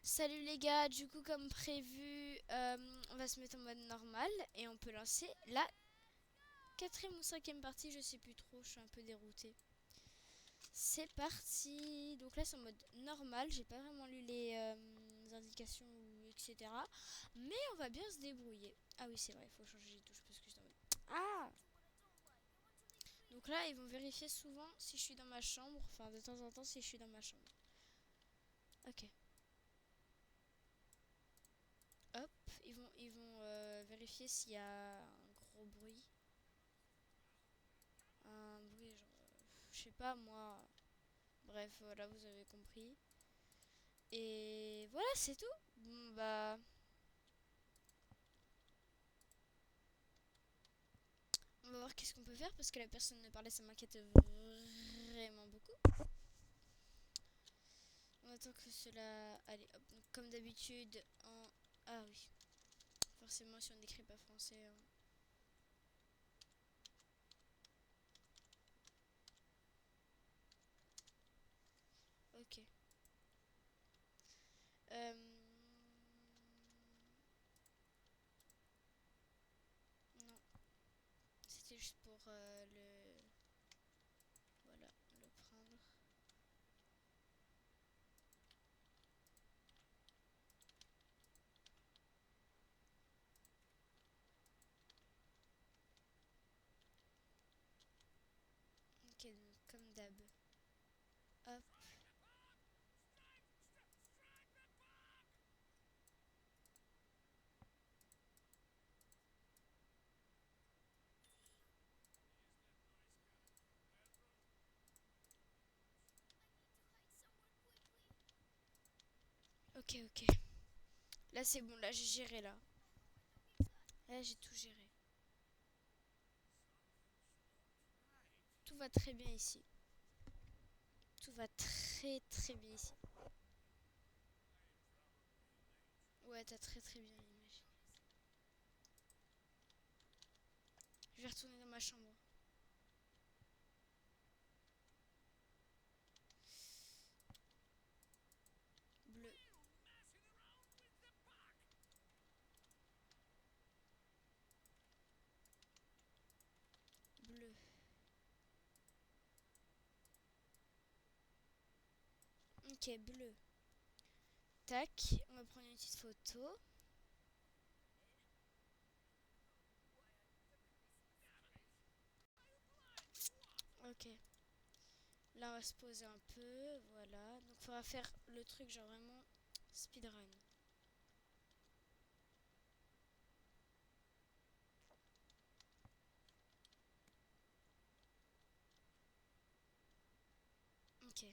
Salut les gars, du coup comme prévu, on va se mettre en mode normal et on peut lancer la quatrième ou cinquième partie, je sais plus trop, je suis un peu déroutée. C'est parti. Donc là c'est en mode normal, j'ai pas vraiment lu les indications etc. Mais on va bien se débrouiller. Ah oui c'est vrai, il faut changer les touches parce que j'étais en mode... Ah. Donc là ils vont vérifier souvent si je suis dans ma chambre, enfin de temps en temps si je suis dans ma chambre. Ok. Hop, ils vont vérifier s'il y a un gros bruit. Un bruit genre, je sais pas moi. Bref, voilà, vous avez compris. Et voilà, c'est tout. Bon bah, on va voir qu'est-ce qu'on peut faire parce que la personne ne parlait, ça m'inquiète vraiment beaucoup. On attend que cela... Allez, hop, donc comme d'habitude, en... Ah oui, forcément si on n'écrit pas français, hein. Ok. Euh... Non, c'était juste pour le... Voilà, le prendre. Ok, donc comme d'hab. Hop. Ok, ok. Là c'est bon, là j'ai géré là. Là j'ai tout géré. Tout va très bien ici. Tout va très très bien ici. Ouais, t'as très très bien imaginé. Je vais retourner dans ma chambre. Bleu, bleu. Ok, bleu. Tac, on va prendre une petite photo. Ok. Là, on va se poser un peu. Voilà. Donc, il faudra faire le truc genre vraiment speedrun. Ok.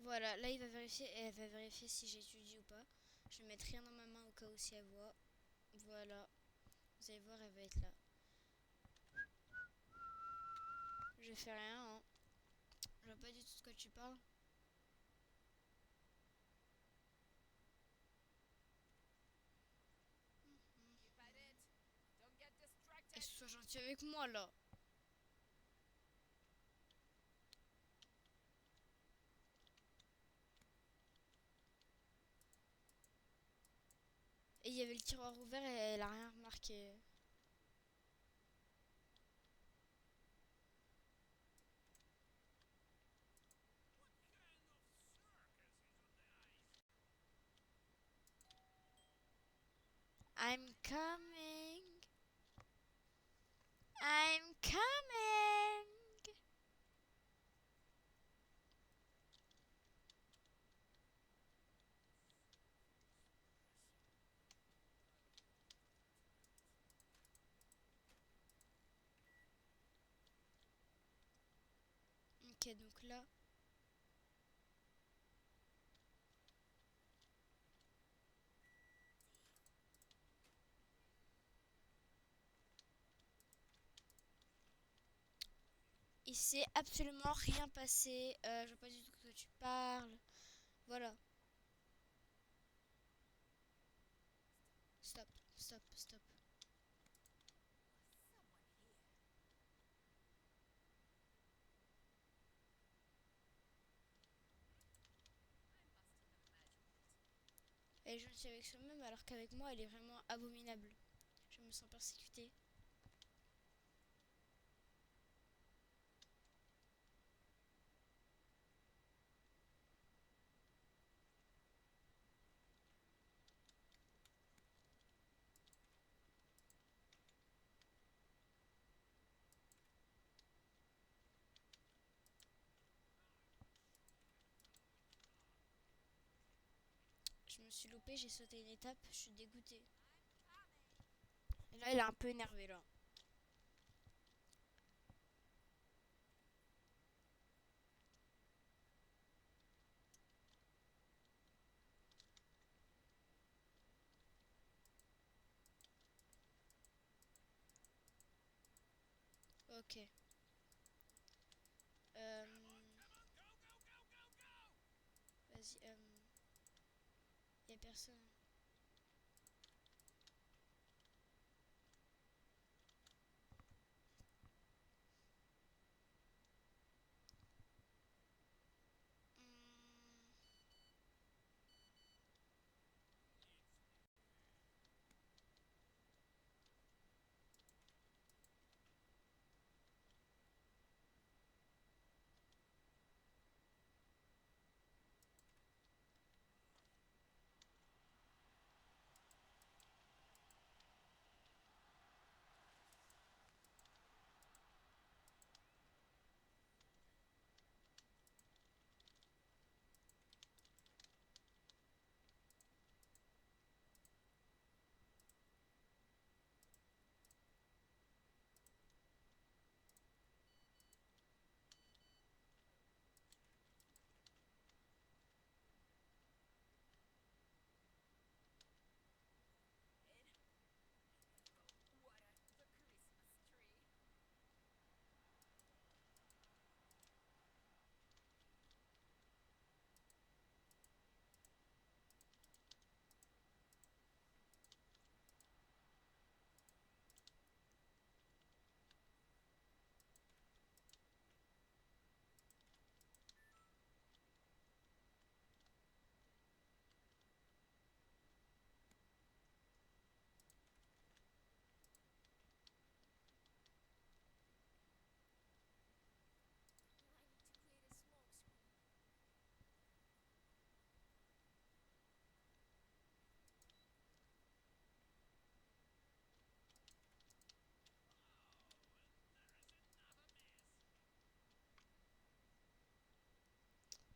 Voilà, là, il va vérifier et elle va vérifier si j'étudie ou pas. Je vais mettre rien dans ma main au cas où si elle voit. Voilà. Vous allez voir, elle va être là. Je fais rien, hein. Je vois pas du tout de quoi tu parles. Et sois gentil avec moi, là. Et il y avait le tiroir ouvert et elle a rien remarqué. I'm coming. I'm coming. Ok, donc là, il s'est absolument rien passé. Je vois pas du tout de quoi tu parles. Voilà. Stop, stop, stop. Elle est gentille avec soi-même alors qu'avec moi, elle est vraiment abominable. Je me sens persécutée. Je me suis loupée, j'ai sauté une étape, je suis dégoûtée. Et là, elle est un peu énervée là. Ok. Euh... Vas-y, y a personne. Hmm,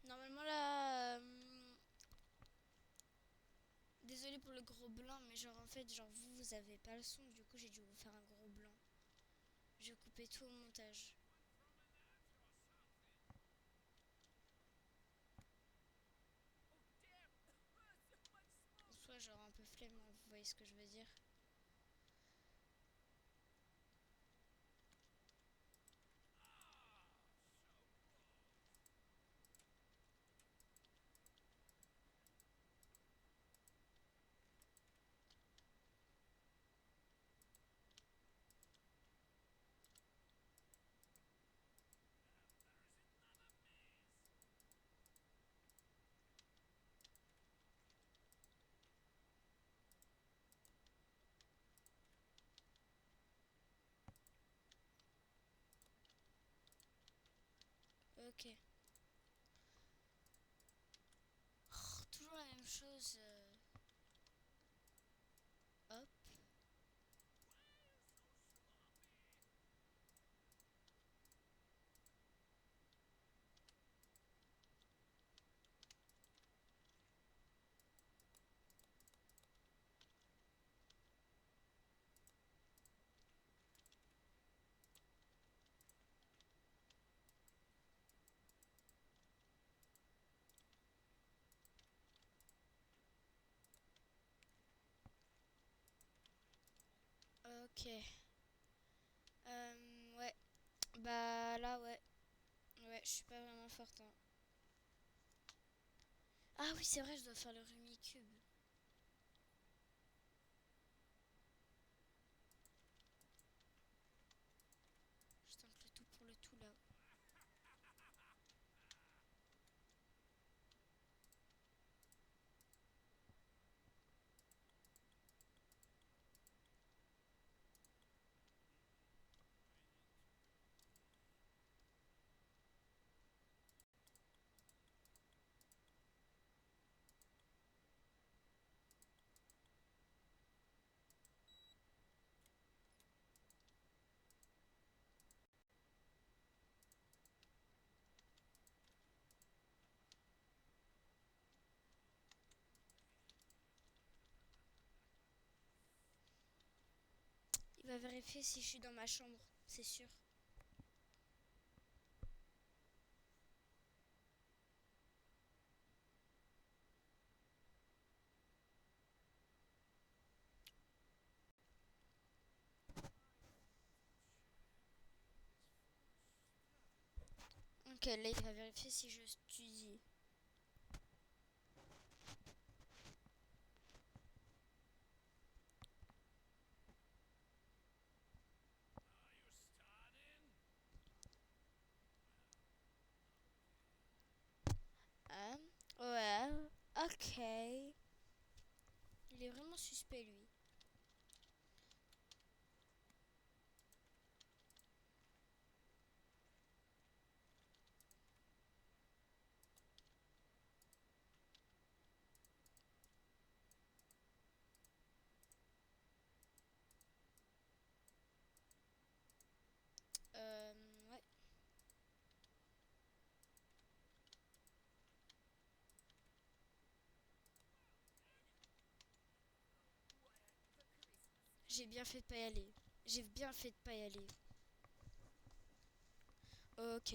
Normalement là... Désolée pour le gros blanc, mais genre en fait, genre vous avez pas le son, du coup j'ai dû vous faire un gros blanc. Je coupais tout au montage. Soit genre un peu flemme, hein, vous voyez ce que je veux dire. Ok. Oh, toujours la même chose. Hop. Ok. Ouais. Bah là, ouais. Ouais, je suis pas vraiment forte, hein. Ah oui, c'est vrai, je dois faire le Rumicube. Je tente le tout pour le tout là. Il va vérifier si je suis dans ma chambre, c'est sûr. Ok, là il va vérifier si je studie. Ouais, ok. Il est vraiment suspect lui. Ouais. J'ai bien fait de pas y aller. J'ai bien fait de pas y aller. Ok.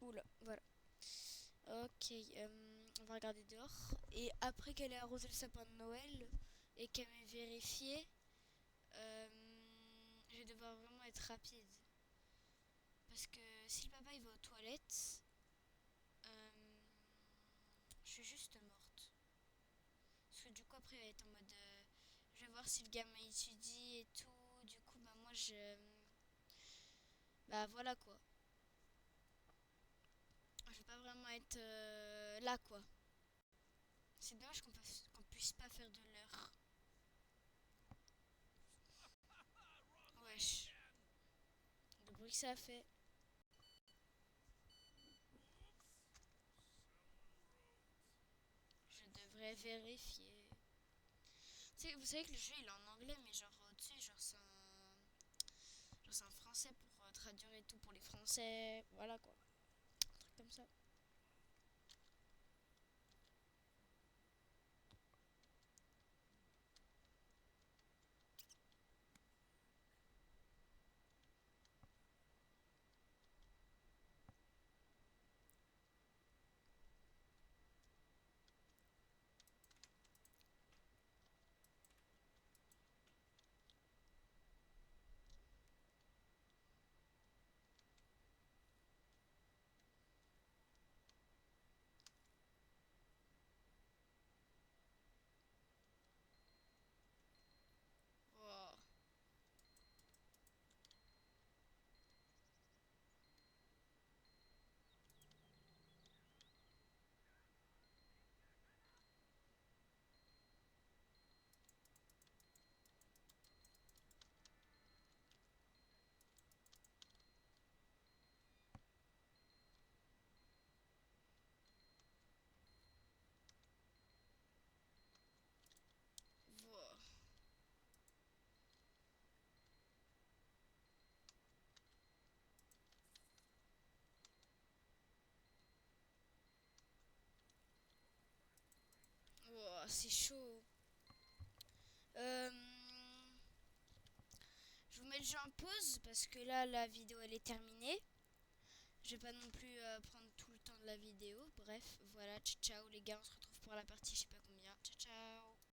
Oula, voilà. Ok, on va regarder dehors. Et après qu'elle ait arrosé le sapin de Noël et qu'elle m'ait vérifié, euh, je vais devoir vraiment être rapide. Parce que si le papa il va aux toilettes, euh, je suis juste morte. Parce que du coup après il va être en mode... je vais voir si le gamin étudie et tout. Du coup bah moi je... Bah voilà quoi. Je vais pas vraiment être là quoi. C'est dommage qu'on puisse pas faire de l'heure. Wesh. Le bruit que ça a fait. Je devrais vérifier. Vous savez que le jeu il est en anglais, mais genre, tu sais, genre c'est en français pour traduire et tout pour les Français. Voilà quoi. Un truc comme ça. Wow. Wow. Wow, c'est chaud. Euh, je vous mets le jeu en pause parce que là la vidéo elle est terminée. Je vais pas non plus prendre tout le temps de la vidéo. Bref, voilà, ciao ciao les gars, on se retrouve pour la partie je sais pas combien. Ciao ciao.